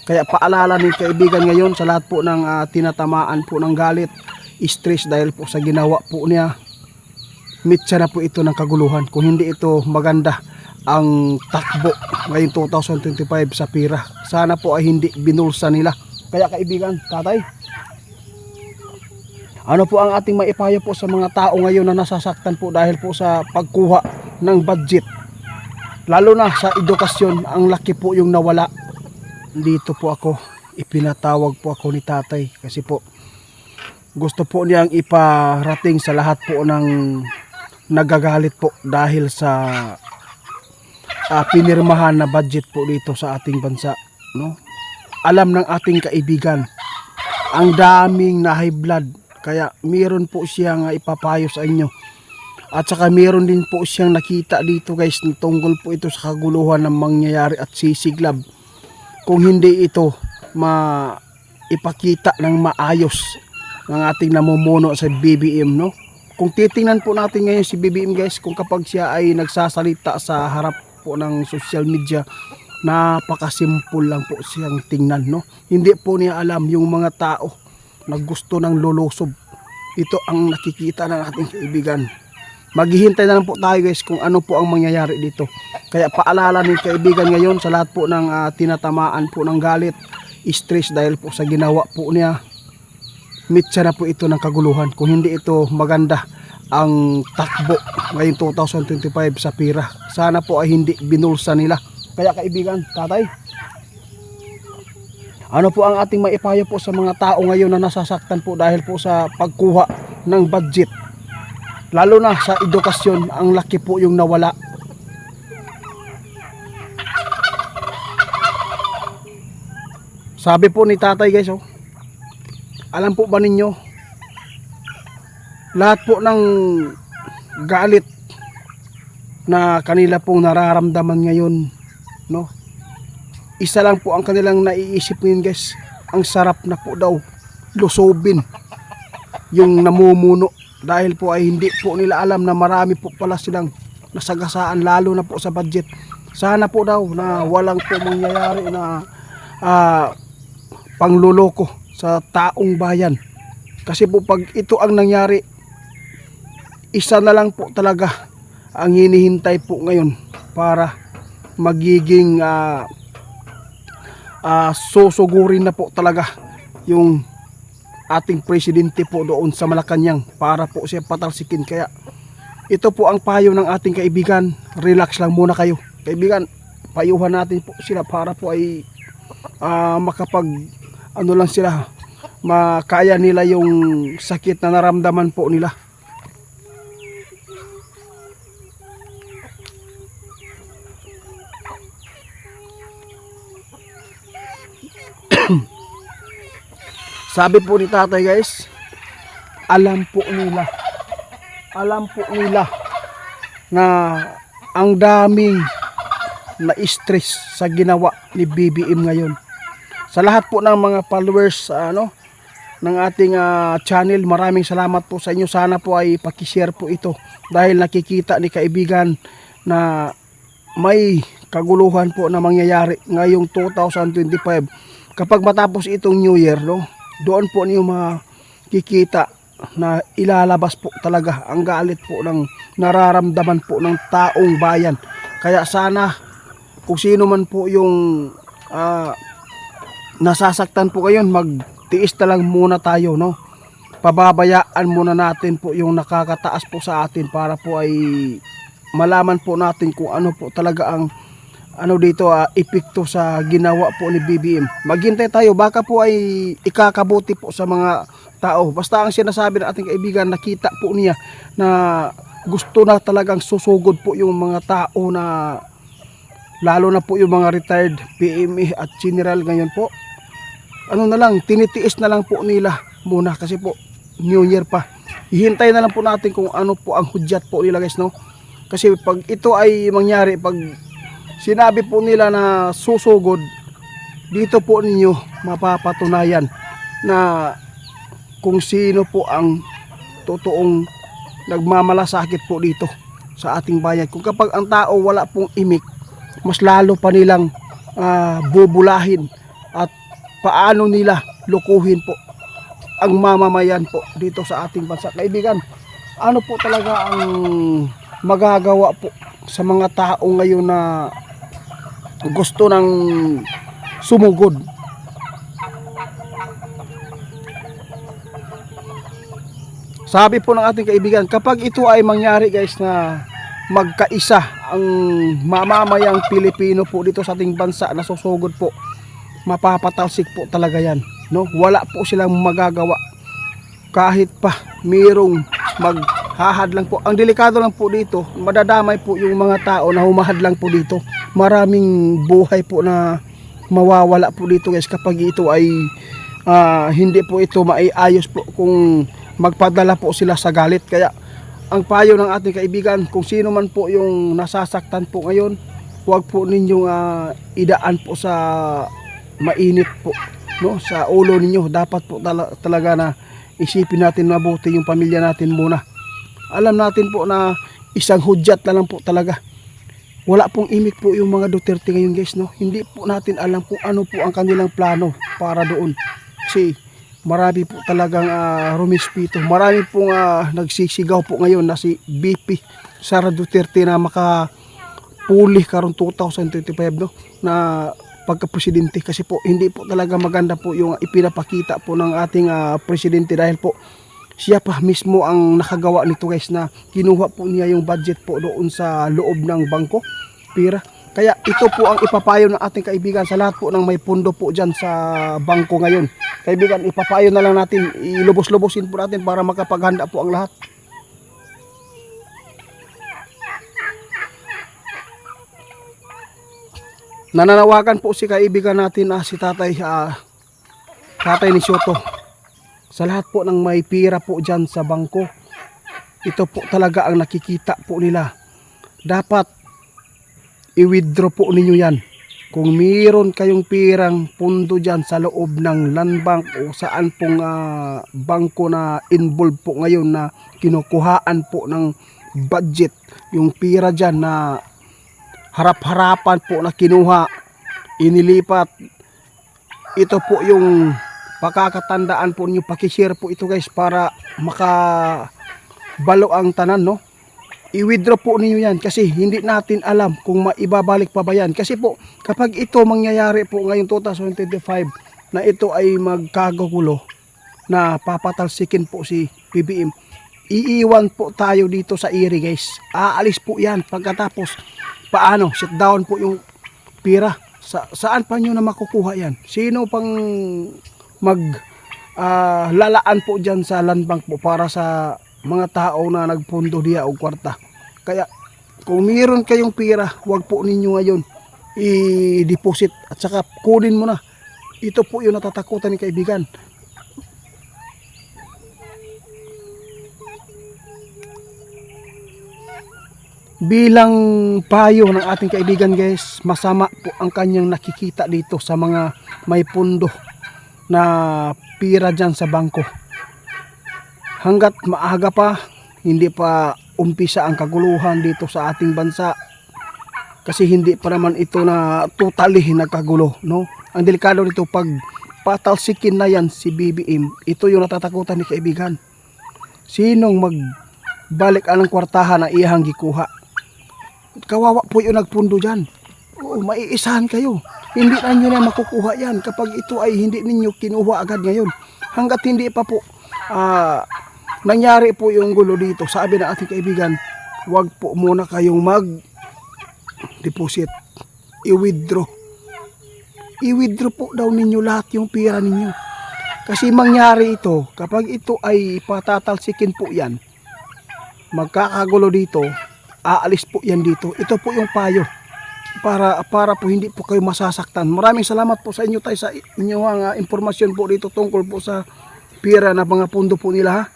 Kaya paalala ni kaibigan ngayon sa lahat po ng tinatamaan po ng galit, stress dahil po sa ginawa po niya, mitsa na po ito ng kaguluhan. Kung hindi ito maganda ang takbo ngayong 2025 sa pira, sana po ay hindi binulsa nila. Kaya kaibigan, tatay, ano po ang ating maipayo po sa mga tao ngayon na nasasaktan po dahil po sa pagkuha ng budget, lalo na sa edukasyon? Ang laki po yung nawala. Dito po ako, ipinatawag po ako ni tatay kasi po gusto po niyang iparating sa lahat po ng nagagalit po dahil sa pinirmahan na budget po dito sa ating bansa, no? Alam ng ating kaibigan, ang daming na high blood, kaya meron po siyang ipapayo sa inyo. At saka meron din po siyang nakita dito guys, tungkol po ito sa kaguluhan ng mangyayari at sisiglab. Kung hindi ito ipakita ng maayos ng ating namumuno sa BBM, no? Kung titingnan po natin ngayon si BBM guys, kung kapag siya ay nagsasalita sa harap po ng social media, napakasimpol lang po siyang tingnan, no? Hindi po niya alam yung mga tao na gusto ng lulusob. Ito ang nakikita ng ating kaibigan. Maghihintay na lang po tayo guys kung ano po ang mangyayari dito. Kaya paalala ni kaibigan ngayon sa lahat po ng tinatamaan po ng galit, stress dahil po sa ginawa po niya, mitsa na po ito ng kaguluhan. Kung hindi ito maganda ang takbo ngayong 2025 sa pira, sana po ay hindi binulsa nila. Kaya kaibigan, tatay, ano po ang ating maipayo po sa mga tao ngayon na nasasaktan po dahil po sa pagkuha ng budget, lalo na sa edukasyon? Ang laki po yung nawala. Sabi po ni tatay guys, oh, alam po ba ninyo, lahat po ng galit na kanila pong nararamdaman ngayon, no, isa lang po ang kanilang naiisip ngayon guys, ang sarap na po daw lusobin yung namumuno, dahil po ay hindi po nila alam na marami po pala silang nasagasaan, lalo na po sa budget. Sana po daw na walang po mangyayari na pangluloko sa taong bayan, kasi po pag ito ang nangyari, isa na lang po talaga ang hinihintay po ngayon para magiging susugurin na po talaga yung ating presidente po doon sa Malacanang para po siya patalsikin. Kaya ito po ang payo ng ating kaibigan, relax lang muna kayo kaibigan, payuhan natin po sila para po ay makapag ano lang sila, makaya nila yung sakit na naramdaman po nila. Sabi po ni tatay guys, alam po nila na ang daming na stress sa ginawa ni BBM ngayon. Sa lahat po ng mga followers ng ating channel, maraming salamat po sa inyo. Sana po ay paki-share po ito dahil nakikita ni kaibigan na may kaguluhan po na mangyayari ngayong 2025. Kapag matapos itong New Year, no, doon po niyo makikita na ilalabas po talaga ang galit po ng nararamdaman po ng taong bayan. Kaya sana kung sino man po yung nasasaktan po ngayon, magtiis na lang muna tayo, no? Pababayaan muna natin po yung nakakataas po sa atin para po ay malaman po natin kung ano po talaga ang dito epekto sa ginawa po ni BBM. Maghintay tayo, baka po ay ikakabuti po sa mga tao. Basta ang sinasabi ng ating kaibigan, nakita po niya na gusto na talagang susugod po yung mga tao na, lalo na po yung mga retired PME at general ngayon po. Tinitiis na lang po nila muna kasi po New Year pa. Hihintay na lang po natin kung ano po ang hudyat po nila guys, no? Kasi pag ito ay mangyari, pag sinabi po nila na susugod, dito po ninyo mapapatunayan na kung sino po ang totoong nagmamalasakit po dito sa ating bayan. Kung kapag ang tao wala pong imik, mas lalo pa nilang bubulahin at paano nila lukuhin po ang mamamayan po dito sa ating bansa. Kaibigan, ano po talaga ang magagawa po sa mga tao ngayon na gusto ng sumugod? Sabi po ng ating kaibigan, kapag ito ay mangyari guys na magkaisa ang mamamayang Pilipino po dito sa ating bansa na susugod po, mapapatalsik po talaga yan, no? Wala po silang magagawa kahit pa mayroong maghahadlang po. Ang delikado lang po dito, madadamay po yung mga tao na humahadlang po dito. Maraming buhay po na mawawala po dito guys kapag ito ay hindi po ito maiayos po kung magpadala po sila sa galit. Kaya ang payo ng ating kaibigan, kung sino man po yung nasasaktan po ngayon, huwag po ninyong idaan po sa mainit po, no, sa ulo ninyo. Dapat po talaga na isipin natin mabuti yung pamilya natin muna. Alam natin po na isang hudyat na lang po talaga. Wala pong imik po yung mga Duterte ngayon guys, no. Hindi po natin alam kung ano po ang kanilang plano para doon. Kasi marami po talagang rumispito. Marami pong nagsisigaw po ngayon na si BP Sara Duterte na makapuli karon 2025, no, na pagka-presidente. Kasi po hindi po talaga maganda po yung ipinapakita po ng ating presidente, dahil po siya pa mismo ang nakagawa nito guys, na kinuha po niya yung budget po doon sa loob ng bangko, pira. Kaya ito po ang ipapayo ng ating kaibigan sa lahat po ng may pundo po dyan sa bangko ngayon. Kaibigan, ipapayo na lang natin, ilubos-lubosin po natin para makapaghanda po ang lahat. Nananawagan po si kaibigan natin si Tatay ni Soto, sa lahat po ng may pira po dyan sa bangko. Ito po talaga ang nakikita po nila. Dapat i-withdraw po ninyo yan. Kung mayroon kayong pirang pundo dyan sa loob ng land bank o saan pong bangko na involved po ngayon na kinukuhaan po ng budget, yung pira dyan na harap-harapan po na kinuha, inilipat, ito po yung pakakatandaan po ninyo. Pakishare po ito guys para makabalo ang tanan, no. I-withdraw po ninyo yan kasi hindi natin alam kung maibabalik pa ba yan. Kasi po kapag ito mangyayari po ngayong 2025 na ito ay magkagagulo, na papatalsikin po si BBM, iiwan po tayo dito sa iri guys. Aalis po yan. Pagkatapos paano? Sit down po yung pira. Saan pa nyo na makukuha yan? Sino pang lalaan po dyan sa land bank po para sa mga tao na nagpundo diya o kwarta? Kaya kung mayroon kayong pira, huwag po ninyo ngayon i-deposit at saka kunin mo na. Ito po yung natatakutan ni kaibigan. Bilang payo ng ating kaibigan guys, masama po ang kanyang nakikita dito sa mga may pundo na pira dyan sa bangko. Hanggat maaga pa, hindi pa umpisa ang kaguluhan dito sa ating bansa, kasi hindi pa naman ito na totally nagkagulo, no. Ang delikado nito, pag patalsikin na yan si BBM, ito yung natatakutan ni kaibigan. Sinong magbalik anong kwartahan na iyang gikuha? Kawawa po yung nagpundo dyan. Oo, maiisahan kayo. Hindi na nyo na makukuha yan kapag ito ay hindi ninyo kinuha agad ngayon. Hanggat hindi pa po nangyari po yung gulo dito, sabi ng ating kaibigan, huwag po muna kayong mag-deposit. I-withdraw. I-withdraw po daw ninyo lahat yung pira ninyo. Kasi mangyari ito, kapag ito ay patatalsikin po yan, magkakagulo dito, aalis po yan dito. Ito po yung payo para po hindi po kayo masasaktan. Maraming salamat po sa inyo tayo sa inyong impormasyon po dito tungkol po sa pira na mga pundo po nila, ha.